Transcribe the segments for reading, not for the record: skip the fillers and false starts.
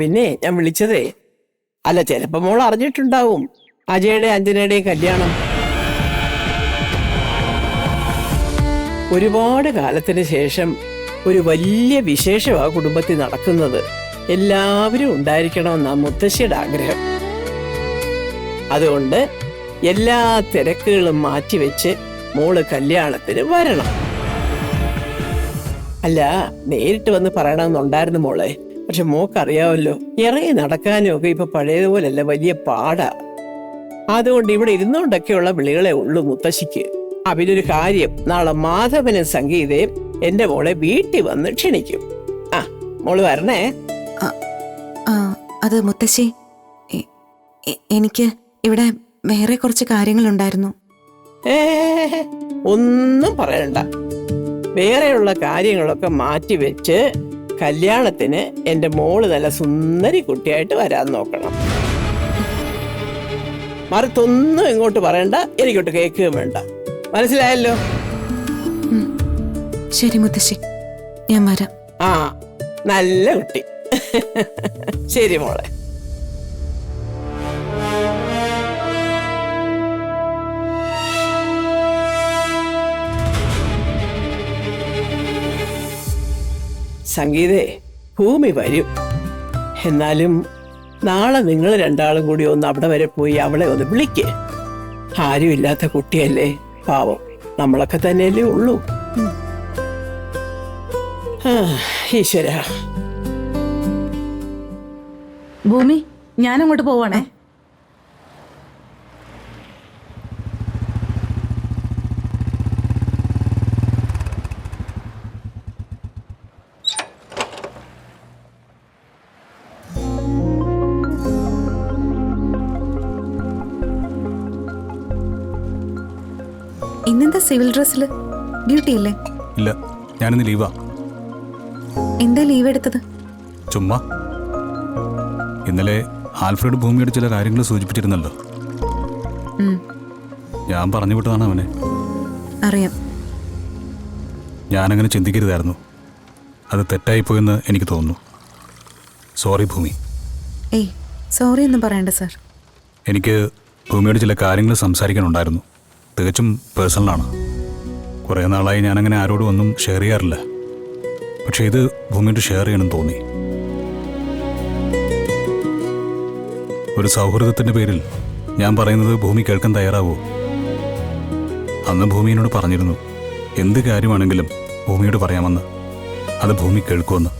പിന്നെ ഞാൻ വിളിച്ചതേ, അല്ല ചിലപ്പോ മോൾ അറിഞ്ഞിട്ടുണ്ടാവും അജയുടെ അഞ്ജനയുടെയും കല്യാണം. ഒരുപാട് കാലത്തിന് ശേഷം ഒരു വലിയ വിശേഷമാ കുടുംബത്തിൽ നടക്കുന്നത്. എല്ലാവരും ഉണ്ടായിരിക്കണമെന്നാ മുത്തശ്ശിയുടെ ആഗ്രഹം. അതുകൊണ്ട് എല്ലാ തിരക്കുകളും മാറ്റിവെച്ച് മോള് കല്യാണത്തിന് വരണം. അല്ല, നേരിട്ട് വന്ന് പറയണമെന്നുണ്ടായിരുന്നു മോളെ. പക്ഷെ മോക്കറിയാമല്ലോ, ഇറങ്ങി നടക്കാനും ഒക്കെ ഇപ്പൊ പഴയതുപോലല്ല, വലിയ പാടാ. അതുകൊണ്ട് ഇവിടെ ഇരുന്നുകൊണ്ടൊക്കെയുള്ള വിളികളെ ഉള്ളൂ മുത്തശ്ശിക്ക്. അതിനൊരു കാര്യം, നാളെ മാധവനും സംഗീതയും എന്റെ മോളെ വീട്ടിൽ വന്ന് ക്ഷണിക്കും. ആ, മോള് വരണേ. അത് മുത്തശ്ശി, എനിക്ക് ഇവിടെ വേറെ കുറച്ച് കാര്യങ്ങളുണ്ടായിരുന്നു. ഒന്നും പറയണ്ട. വേറെയുള്ള കാര്യങ്ങളൊക്കെ മാറ്റിവെച്ച് കല്യാണത്തിന് എന്റെ മോള് നല്ല സുന്ദരി കുട്ടിയായിട്ട് വരാൻ നോക്കണം. മറുത്തൊന്നും ഇങ്ങോട്ട് പറയണ്ട, എനിക്കോട്ട് കേൾക്കുകയും വേണ്ട. മനസ്സിലായല്ലോ? ശരി മുത്തശ്ശി, ഞാൻ വരാം. ആ, നല്ല കുട്ടി. ശരി മോളെ. സംഗീതേ, ഭൂമി വരും. എന്നാലും നാളെ നിങ്ങൾ രണ്ടാളും കൂടി ഒന്ന് അവിടെ വരെ പോയി അവളെ ഒന്ന് വിളിക്ക്. ആരുമില്ലാത്ത കുട്ടിയല്ലേ, പാവം. നമ്മളൊക്കെ തന്നെയല്ലേ ഉള്ളൂ. ഈശ്വര. ഭൂമി, ഞാനങ്ങോട്ട് പോവാണേ. ഇന്നെന്താ സിവിൽ ഡ്രസ്സില്? ഡ്യൂട്ടി ഇല്ലേ? ഇല്ല, ഞാനിന്ന് ലീവാ. എന്താ ലീവ് എടുത്തത്? ചുമ്മാ. ഇന്നലെ ആൽഫ്രഡ് ഭൂമിയോട് ചില കാര്യങ്ങൾ സൂചിപ്പിച്ചിരുന്നല്ലോ. ഞാൻ പറഞ്ഞു വിട്ടതാണ് അവനെ. അറിയാം. ഞാനങ്ങനെ ചിന്തിക്കരുതായിരുന്നു. അത് തെറ്റായിപ്പോയെന്ന് എനിക്ക് തോന്നുന്നു. സോറി ഭൂമി. ഏയ്, സോറി ഒന്നും പറയണ്ട സാർ. എനിക്ക് ഭൂമിയോട് ചില കാര്യങ്ങൾ സംസാരിക്കാനുണ്ടായിരുന്നു. തികച്ചും പേഴ്സണലാണ്. കുറേ നാളായി ഞാനങ്ങനെ ആരോടും ഒന്നും ഷെയർ ചെയ്യാറില്ല. പക്ഷേ ഇത് ഭൂമിയോട് ഷെയർ ചെയ്യണമെന്ന് തോന്നി. ഒരു സൗഹൃദത്തിൻ്റെ പേരിൽ ഞാൻ പറയുന്നത് ഭൂമി കേൾക്കാൻ തയ്യാറാവോ? അന്ന് ഭൂമി എന്നോട് പറഞ്ഞിരുന്നു, എന്ത് കാര്യമാണെങ്കിലും ഭൂമിയോട് പറയാമെന്ന്. അത് ഭൂമി കേൾക്കുമെന്ന്.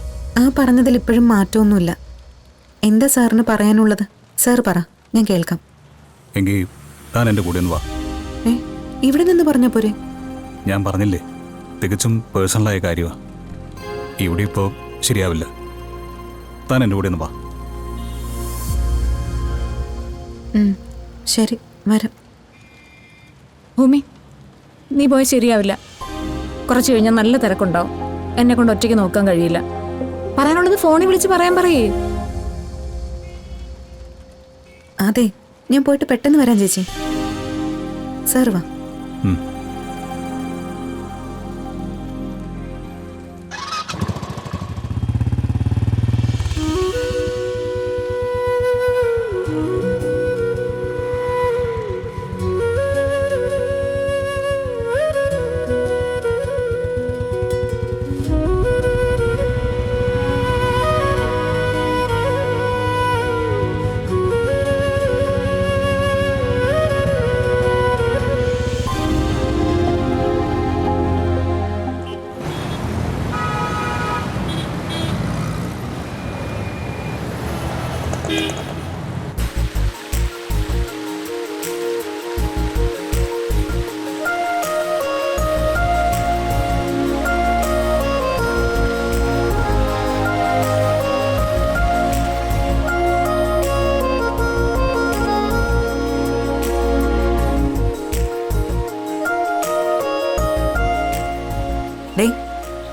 ആ പറഞ്ഞതിൽ ഇപ്പോഴും മാറ്റമൊന്നുമില്ല. എന്താ സാറിന് പറയാനുള്ളത്? സാർ പറ, ഞാൻ കേൾക്കാം. എങ്കിൽ താൻ എൻ്റെ കൂടെ ഒന്ന് വാ. ഇവിടെ നിന്ന് പറഞ്ഞ പോരെ? ഞാൻ പറഞ്ഞില്ലേ, തികച്ചും പേഴ്സണലായ കാര്യമാണ്. ഇവിടെ ഇപ്പോൾ ശരിയാവില്ല. താൻ എൻ്റെ കൂടെ ഒന്ന് വാ. ശരി, വരാം. ഭൂമി, നീ പോയി ശരിയാവില്ല. കുറച്ച് കഴിഞ്ഞാൽ നല്ല തിരക്കുണ്ടാവും. എന്നെ കൊണ്ട് ഒറ്റയ്ക്ക് നോക്കാൻ കഴിയില്ല. പറയാനുള്ളത് ഫോണിൽ വിളിച്ച് പറയാൻ പറയേ. അതെ, ഞാൻ പോയിട്ട് പെട്ടെന്ന് വരാം ചേച്ചി. സാർ വാ.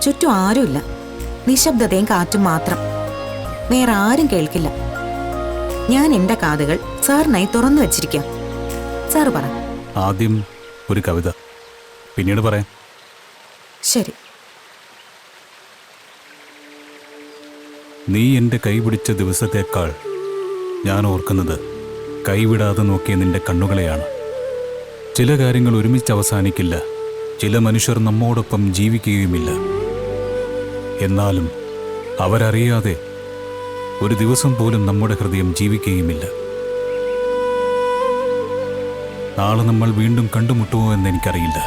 ചുറ്റും ആരുമില്ല, നിശബ്ദതയും കാറ്റും മാത്രം. വേറെ ആരും കേൾക്കില്ല. ഞാൻ എന്റെ കാതുകൾ സാറിനായി തുറന്നു വെച്ചിരിക്കാം. സാറ് പറ. ആദ്യം ഒരു കവിത, പിന്നീട് പറയാം. ശരി. നീ എൻ്റെ കൈപിടിച്ച ദിവസത്തേക്കാൾ ഞാൻ ഓർക്കുന്നത് കൈവിടാതെ നോക്കിയ നിന്റെ കണ്ണുകളെയാണ്. ചില കാര്യങ്ങൾ ഒരുമിച്ച് അവസാനിക്കില്ല. ചില മനുഷ്യർ നമ്മോടൊപ്പം ജീവിക്കുകയുമില്ല. എന്നാലും അവരറിയാതെ ഒരു ദിവസം പോലും നമ്മുടെ ഹൃദയം ജീവിക്കുകയുമില്ല. നാളെ നമ്മൾ വീണ്ടും കണ്ടുമുട്ടുമോ എന്ന് എനിക്കറിയില്ല.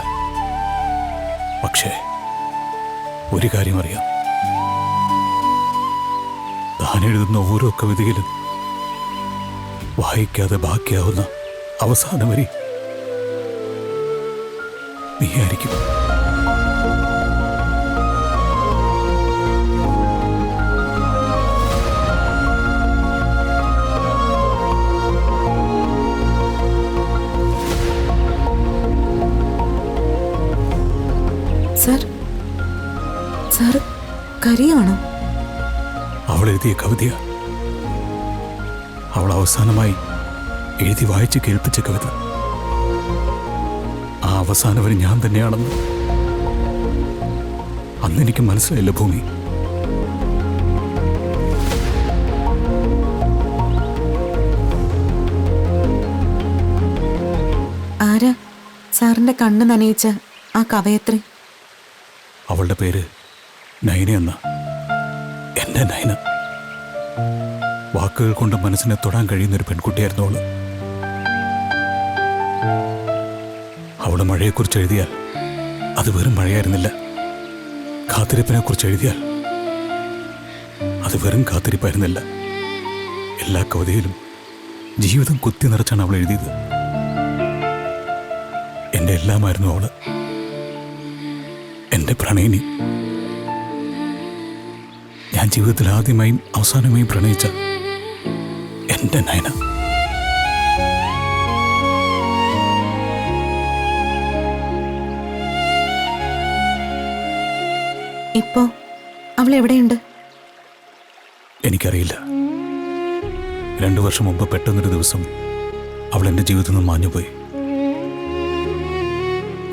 പക്ഷേ ഒരു കാര്യം അറിയാം, താൻ എഴുതുന്ന ഓരോ കവിതയിലും വായിക്കാതെ ബാക്കിയാവുന്ന അവസാന വരി നീയായിരിക്കും. സാർ കരയാണോ? അവൾ എഴുതിയ കവിതയാ. അവൾ അവസാനമായി എഴുതി വായിച്ച് കേൾപ്പിച്ച കവിത. ആ അവസാനം വരെ ഞാൻ തന്നെയാണെന്ന് അന്നെനിക്ക് മനസ്സിലായില്ല ഭൂമി. ആരാ സാറിന്റെ കണ്ണ് നനയിച്ച ആ കവയത്രി? അവളുടെ പേര് നൈന എന്ന. എന്റെ നൈന. വാക്കുകൾ കൊണ്ട് മനസ്സിനെ തൊടാൻ കഴിയുന്നൊരു പെൺകുട്ടിയായിരുന്നു അവള്. അവള് മഴയെക്കുറിച്ച് എഴുതിയാൽ അത് വെറും മഴയായിരുന്നില്ല. കാത്തിരിപ്പിനെ കുറിച്ച് എഴുതിയാൽ അത് വെറും കാത്തിരിപ്പായിരുന്നില്ല. എല്ലാ കവിതയിലും ജീവിതം കുത്തി നിറച്ചാണ് അവൾ എഴുതിയത്. എന്റെ എല്ലാമായിരുന്നു അവള്. എന്റെ പ്രണയിനി. ഞാൻ ജീവിതത്തിൽ ആദ്യമായും അവസാനമായും പ്രണയിച്ച എന്റെ നയന. ഇപ്പോ അവൾ എവിടെയുണ്ട്? എനിക്കറിയില്ല. 2 വർഷം മുമ്പ് പെട്ടെന്നൊരു ദിവസം അവൾ എൻ്റെ ജീവിതത്തിൽ നിന്ന് മാഞ്ഞുപോയി.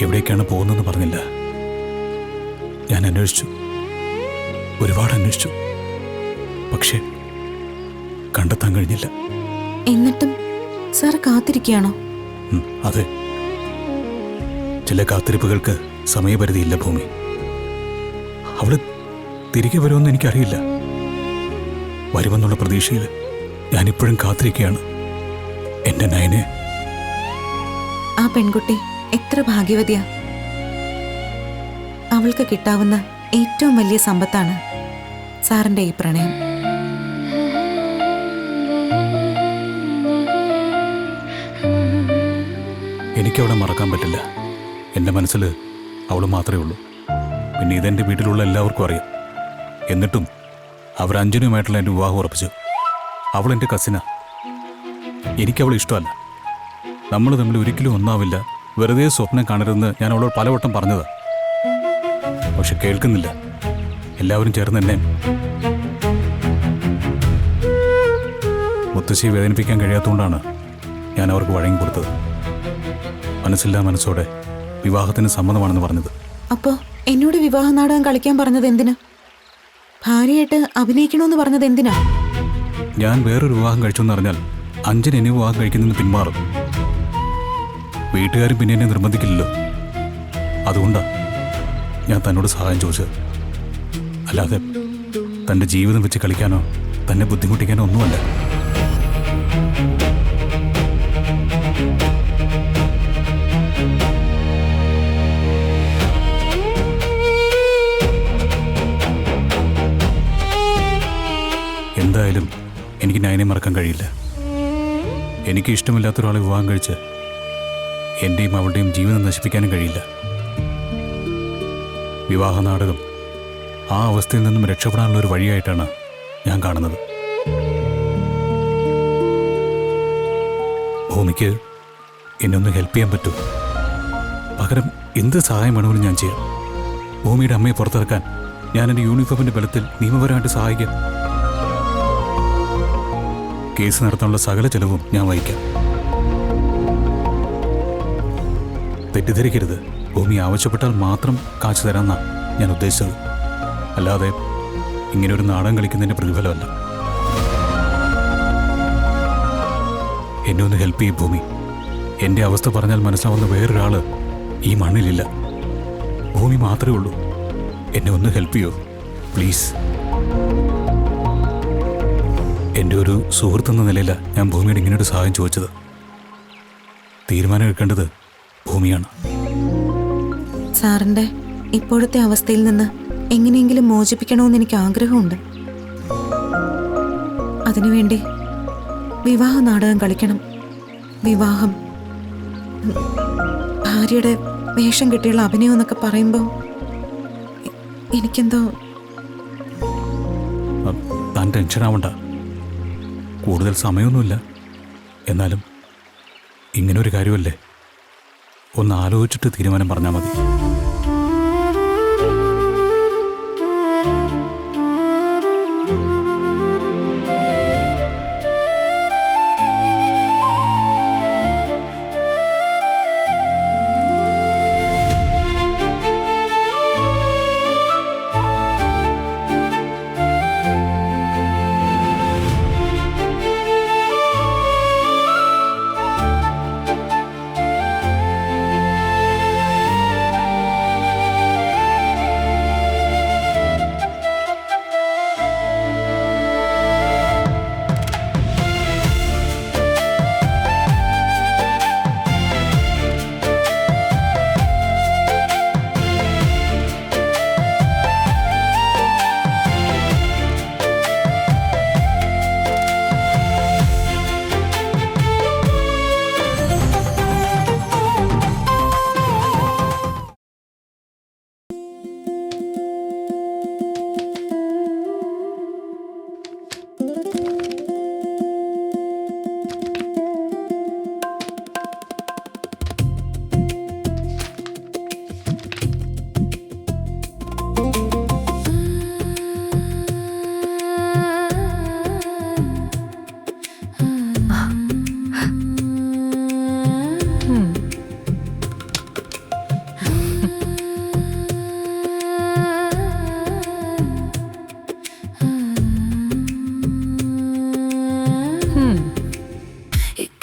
എവിടേക്കാണ് പോകുന്നതെന്ന് പറഞ്ഞില്ല. ഞാൻ അന്വേഷിച്ചു, ഒരുപാട് അന്വേഷിച്ചു. പക്ഷേ കണ്ടെത്താൻ കഴിഞ്ഞില്ല. എന്നിട്ടും സാർ കാത്തിരിക്കുകയാണോ? അതെ. ചില കാത്തിരിപ്പുകൾക്ക് സമയപരിധിയില്ല ഭൂമി. അവള് തിരികെ വരുമെന്ന് എനിക്കറിയില്ല. വരുമെന്നുള്ള പ്രതീക്ഷയിൽ ഞാനിപ്പോഴും കാത്തിരിക്കുകയാണ് എന്റെ നയനെ. ആ പെൺകുട്ടി എത്ര ഭാഗ്യവതിയാ. അവൾക്ക് കിട്ടാവുന്ന ഏറ്റവും വലിയ സമ്പത്താണ് സാറിന്റെ ഈ പ്രണയം. എനിക്കവളെ മറക്കാൻ പറ്റില്ല. എൻ്റെ മനസ്സിൽ അവൾ മാത്രമേ ഉള്ളൂ. പിന്നെ ഇതെൻ്റെ വീട്ടിലുള്ള എല്ലാവർക്കും അറിയാം. എന്നിട്ടും അവർ അഞ്ജനുമായിട്ടുള്ള എൻ്റെ വിവാഹം ഉറപ്പിച്ചു. അവൾ എൻ്റെ കസിനാ. എനിക്കവളെ ഇഷ്ടമല്ല. നമ്മൾ തമ്മിൽ ഒരിക്കലും ഒന്നാവില്ല. വെറുതെ സ്വപ്നം കാണരുതെന്ന് ഞാൻ അവളോട് പലവട്ടം പറഞ്ഞതാ. പക്ഷെ കേൾക്കുന്നില്ല. എല്ലാവരും ചേർന്ന് എന്നെ മുത്തശ്ശിയെ വേദനിപ്പിക്കാൻ കഴിയാത്തതുകൊണ്ടാണ് ഞാൻ അവർക്ക് വഴങ്ങി കൊടുത്തത്. മനസ്സില്ലാ മനസ്സോടെ വിവാഹത്തിന് സമ്മതമാണെന്ന് പറഞ്ഞത്. അപ്പോ എന്നോട് വിവാഹ നാടകം കളിക്കാൻ പറഞ്ഞത് എന്തിനാ? ഭാര്യയായിട്ട് അഭിനയിക്കണമെന്ന് പറഞ്ഞത് എന്തിനാ? ഞാൻ വേറൊരു വിവാഹം കഴിച്ചെന്ന് അറിഞ്ഞാൽ അഞ്ജൻ എന്നെ വിവാഹം കഴിക്കുന്നതിന് പിന്മാറും. വീട്ടുകാരും പിന്നെ എന്നെ നിർബന്ധിക്കില്ലല്ലോ. അതുകൊണ്ടാ ഞാൻ തന്നോട് സഹായം ചോദിച്ചത്. അല്ലാതെ തൻ്റെ ജീവിതം വെച്ച് കളിക്കാനോ തന്നെ ബുദ്ധിമുട്ടിക്കാനോ ഒന്നുമല്ല. എന്തായാലും എനിക്ക് നയനെ മറക്കാൻ കഴിയില്ല. എനിക്ക് ഇഷ്ടമില്ലാത്തൊരാളെ വിവാഹം കഴിച്ച് എൻ്റെയും അവളുടെയും ജീവിതം നശിപ്പിക്കാനും കഴിയില്ല. വിവാഹ നാടകം ആ അവസ്ഥയിൽ നിന്നും രക്ഷപ്പെടാനുള്ള ഒരു വഴിയായിട്ടാണ് ഞാൻ കാണുന്നത്. ഭൂമിക്ക് എന്നെ ഒന്ന് ഹെൽപ്പ് ചെയ്യാൻ പറ്റുമോ? പകരം എന്ത് സഹായം വേണമെങ്കിലും ഞാൻ ചെയ്യാം. ഭൂമിയുടെ അമ്മയെ പുറത്തിറക്കാൻ ഞാൻ എൻ്റെ യൂണിഫോമിൻ്റെ ബലത്തിൽ നിയമപരമായിട്ട് സഹായിക്കാം. കേസ് നടത്താനുള്ള സകല ചെലവും ഞാൻ വഹിക്കാം. തെറ്റിദ്ധരിക്കരുത്. ഭൂമി ആവശ്യപ്പെട്ടാൽ മാത്രം കാശ് തരാമെന്നാണ് ഞാൻ ഉദ്ദേശിച്ചത്. അല്ലാതെ ഇങ്ങനെ ഒരു നാടകം കളിക്കുന്നതിന്റെ പ്രതിഫലമല്ല. എന്നെ ഒന്ന് ഹെൽപ്പ് ചെയ്യും ഭൂമി. എൻ്റെ അവസ്ഥ പറഞ്ഞാൽ മനസ്സിലാവുന്ന വേറൊരാള് ഈ മണ്ണിലില്ല. ഭൂമി മാത്രമേ ഉള്ളൂ. എന്നെ ഒന്ന് ഹെൽപ്പ് ചെയ്യോ പ്ലീസ്? എൻ്റെ ഒരു സുഹൃത്തെന്ന നിലയില ഞാൻ ഭൂമിയുടെ ഇങ്ങനെയൊരു സഹായം ചോദിച്ചത്. തീരുമാനം എടുക്കേണ്ടത് ഭൂമിയാണ്. സാറിന്റെ ഇപ്പോഴത്തെ അവസ്ഥയിൽ നിന്ന് എങ്ങനെയെങ്കിലും മോചിപ്പിക്കണമെന്ന് എനിക്ക് ആഗ്രഹമുണ്ട്. അതിനുവേണ്ടി വിവാഹ നാടകം കളിക്കണം. വിവാഹം, ഭാര്യയുടെ വേഷം കിട്ടിയുള്ള അഭിനയം എന്നൊക്കെ പറയുമ്പോൾ എനിക്കെന്തോ. താൻ ടെൻഷൻ ആവണ്ട. കൂടുതൽ സമയമൊന്നുമില്ല. എന്നാലും ഇങ്ങനെ ഒരു കാര്യമല്ലേ, ഒന്ന് ആലോചിച്ചിട്ട് തീരുമാനം പറഞ്ഞാൽ മതി.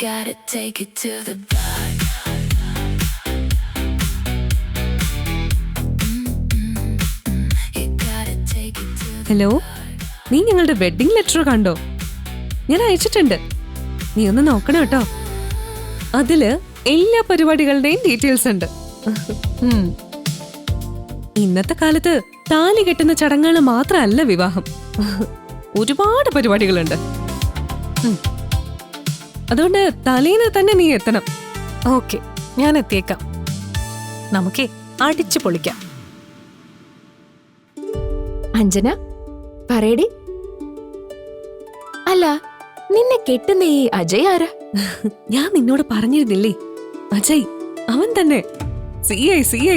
Gotta take it to the bar. You gotta take it to the hello, നീ ഞങ്ങളുടെ വെഡിങ് ലെറ്റർ കണ്ടോ? ഞാൻ അയച്ചിട്ടുണ്ട്. നീ ഒന്ന് നോക്കണം കേട്ടോ. അതില് എല്ലാ പരിപാടികളുടെയും ഡീറ്റെയിൽസ് ഉണ്ട്. ഇന്നത്തെ കാലത്ത് താലി കെട്ടുന്ന ചടങ്ങുകൾ മാത്രമല്ല വിവാഹം. ഒരുപാട് പരിപാടികളുണ്ട്. അതുകൊണ്ട് തലേന്ന് തന്നെ നീ എത്തണം. ഓക്കെ, ഞാൻ എത്തിയേക്കാം. നമുക്കേ അടിച്ചു പൊളിക്കാം. അഞ്ജന, പറയടി. അല്ല, നിന്നെ കെട്ടുന്ന ഈ അജയ് ആരാ? ഞാൻ നിന്നോട് പറഞ്ഞിരുന്നില്ലേ, അജയ്. അവൻ തന്നെ. CI.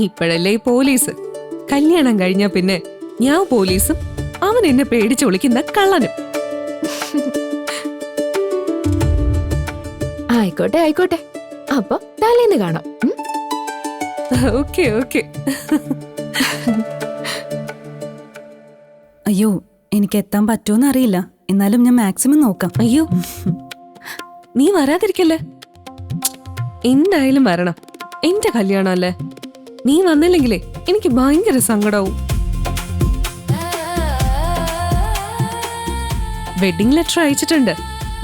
ഇപ്പോഴല്ലേ പോലീസ്. കല്യാണം കഴിഞ്ഞ പിന്നെ ഞാൻ പോലീസും അവൻ എന്നെ പേടിച്ച് ഒളിക്കുന്ന കള്ളനും. ആയിക്കോട്ടെ. അപ്പൊ തലേന്ന് കാണാം. ഓക്കെ. അയ്യോ, എനിക്ക് എത്താൻ പറ്റുമെന്ന് അറിയില്ല. എന്നാലും ഞാൻ മാക്സിമം നോക്കാം. അയ്യോ, നീ വരാതിരിക്കല്ലേ. എന്തായാലും വരണം. എന്റെ കല്യാണം അല്ലേ. നീ വന്നില്ലെങ്കിലേ എനിക്ക് ഭയങ്കര സങ്കടാവും. വെഡിങ് ലെറ്റർ അയച്ചിട്ടുണ്ട്.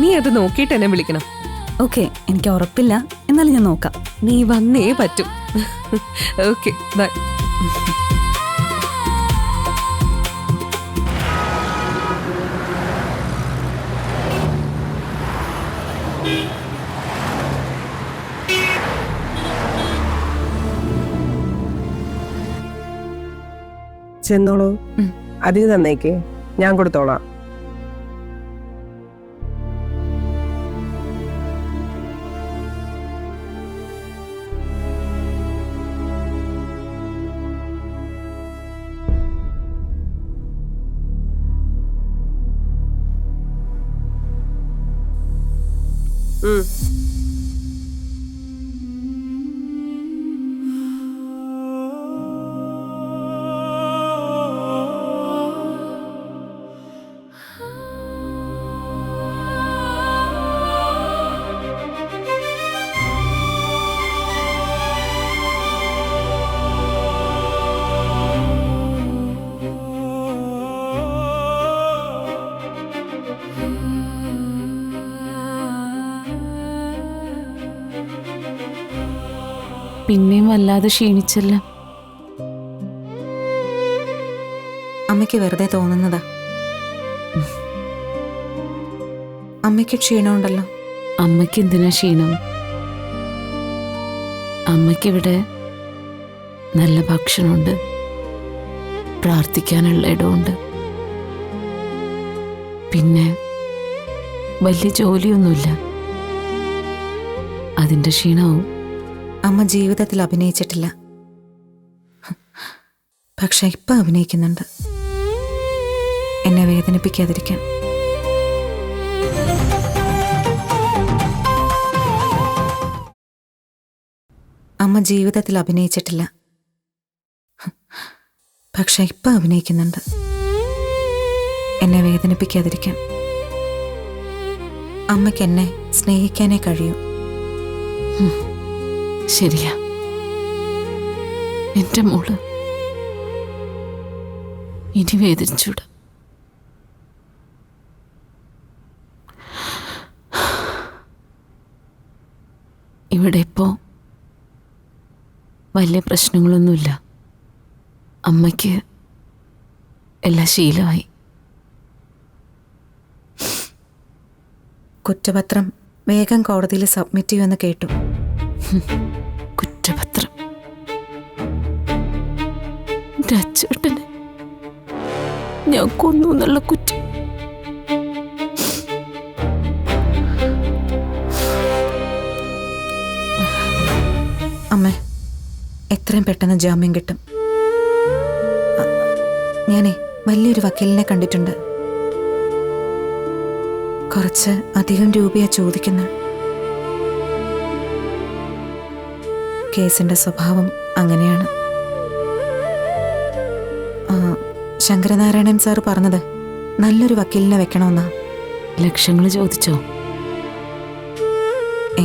നീ അത് നോക്കിയിട്ട് എന്നെ വിളിക്കണം. ഓക്കെ, എനിക്ക് ഉറപ്പില്ല. എന്നാലും ഞാൻ നോക്കാം. നീ വന്നേ പറ്റൂ. Okay, bye. ചെന്നോളൂ. അധികം തന്നേക്ക്, ഞാൻ കൊടുത്തോളാം. പിന്നെയും വല്ലാതെ ക്ഷീണിച്ചല്ല. അമ്മയ്ക്ക് വെറുതെ തോന്നുന്നതാ. അമ്മയ്ക്ക് ക്ഷീണമുണ്ടല്ലോ. അമ്മയ്ക്ക് എന്തിനാ ക്ഷീണം? അമ്മയ്ക്കിവിടെ നല്ല ഭക്ഷണമുണ്ട്, പ്രാർത്ഥിക്കാനുള്ള ഇടമുണ്ട്, പിന്നെ വലിയ ജോലിയൊന്നുമില്ല. അതിന്റെ ക്ഷീണവും. അമ്മ ജീവിതത്തിൽ അഭിനയിച്ചിട്ടില്ല, പക്ഷെ ഇപ്പൊ അഭിനയിക്കുന്നുണ്ട്, എന്നെ വേദനിപ്പിക്കാതിരിക്കാൻ. അമ്മ ജീവിതത്തിൽ അഭിനയിച്ചിട്ടില്ല, പക്ഷെ ഇപ്പൊ അഭിനയിക്കുന്നുണ്ട്, എന്നെ വേദനിപ്പിക്കാതിരിക്കാൻ. അമ്മയ്ക്ക് എന്നെ സ്നേഹിക്കാനേ കഴിയൂ. ശരിയാ, എന്റെ മോള് ഇനി വേദനിച്ചൂട. ഇവിടെ ഇപ്പോ വലിയ പ്രശ്നങ്ങളൊന്നുമില്ല. അമ്മയ്ക്ക് എല്ലാം ശീലമായി. കുറ്റപത്രം വേഗം കോടതിയിൽ സബ്മിറ്റ് ചെയ്യുമെന്ന് കേട്ടു. കുറ്റപത്രം? എന്റെ അച്ചേട്ടന് ഞാൻ കൊന്നു എന്നുള്ള കുറ്റം. അമ്മേ, എത്രയും പെട്ടെന്ന് ജാമ്യം കിട്ടും. ഞാനേ വലിയൊരു വക്കീലിനെ കണ്ടിട്ടുണ്ട്. കുറച്ച് അധികം രൂപയാ ചോദിക്കുന്നത്. കേസിന്റെ സ്വഭാവം അങ്ങനെയാണ്. ശങ്കരനാരായണൻ സാർ പറഞ്ഞത് നല്ലൊരു വക്കീലിനെ വെക്കണമെന്നാ. ലക്ഷങ്ങൾ ചോദിച്ചോ?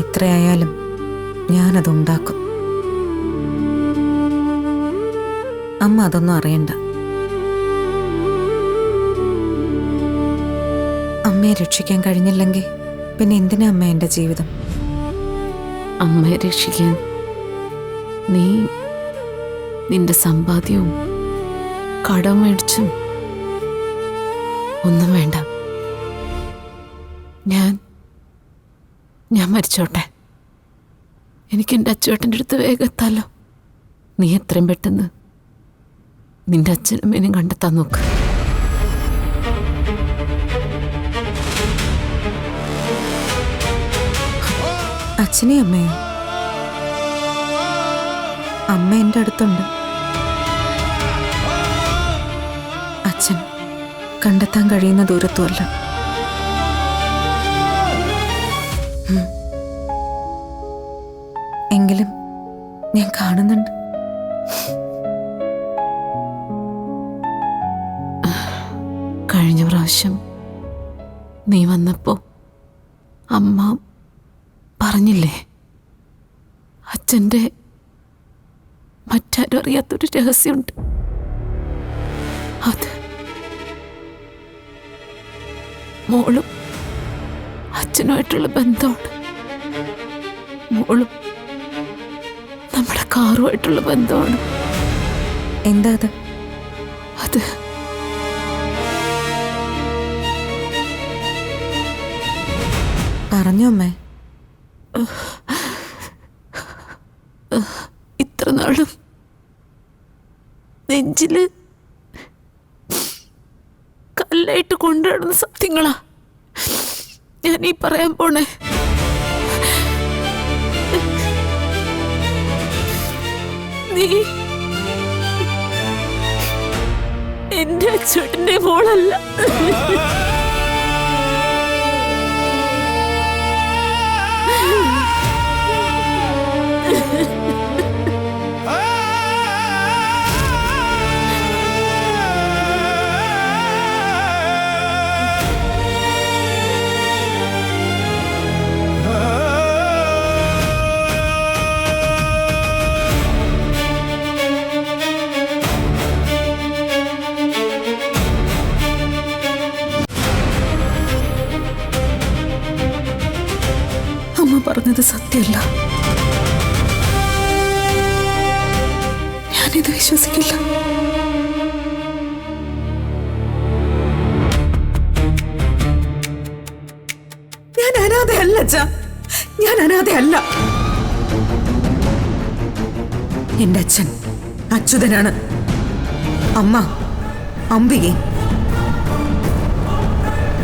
എത്രയായാലും ഞാനതുണ്ടാക്കും. അമ്മ അതൊന്നും അറിയണ്ട. അമ്മയെ രക്ഷിക്കാൻ കഴിഞ്ഞില്ലെങ്കിൽ പിന്നെ എന്തിനാ അമ്മ എൻ്റെ ജീവിതം? അമ്മയെ രക്ഷിക്കാൻ നീ നിന്റെ സമ്പാദ്യവും കടം മേടിച്ചും ഒന്നും വേണ്ട. ഞാൻ മരിച്ചോട്ടെ. എനിക്ക് എൻ്റെ അച്ചുവേട്ടൻ്റെ അടുത്ത് വേഗം എത്താലോ. നീ എത്രയും പെട്ടെന്ന് നിന്റെ അച്ഛനും അമ്മേനെയും കണ്ടെത്താൻ നോക്ക്. അച്ഛനെയും അമ്മയോ? അമ്മ എൻ്റെ അടുത്തുണ്ട്. അച്ഛൻ കണ്ടെത്താൻ കഴിയുന്ന ദൂരത്തുമല്ല. എങ്കിലും ഞാൻ കാണുന്നുണ്ട്. കഴിഞ്ഞ പ്രാവശ്യം നീ വന്നപ്പോ അമ്മ പറഞ്ഞില്ലേ, അച്ഛൻ്റെ മറ്റാരും അറിയാത്തൊരു രഹസ്യമുണ്ട്. അത് മോളും അച്ഛനുമായിട്ടുള്ള ബന്ധമാണ്. മോളും നമ്മുടെ കാറുമായിട്ടുള്ള ബന്ധമാണ്. എന്താ അത്? അത് പറഞ്ഞോ അമ്മേ. ഇത്ര നാളും നെഞ്ചില് കല്ലായിട്ട് കൊണ്ടുനടന്ന സത്യങ്ങളാ ഞാൻ ഈ പറയാൻ പോണേ. നീ എന്റെ അച്ഛൻ്റെ മോളല്ല. വിശ്വസിക്കില്ല. ഞാൻ അനാഥയല്ല അച്ഛാ, ഞാൻ അനാഥയല്ല. എന്റെ അച്ഛൻ അച്യുതനാണ്, അമ്മ അംബികയും.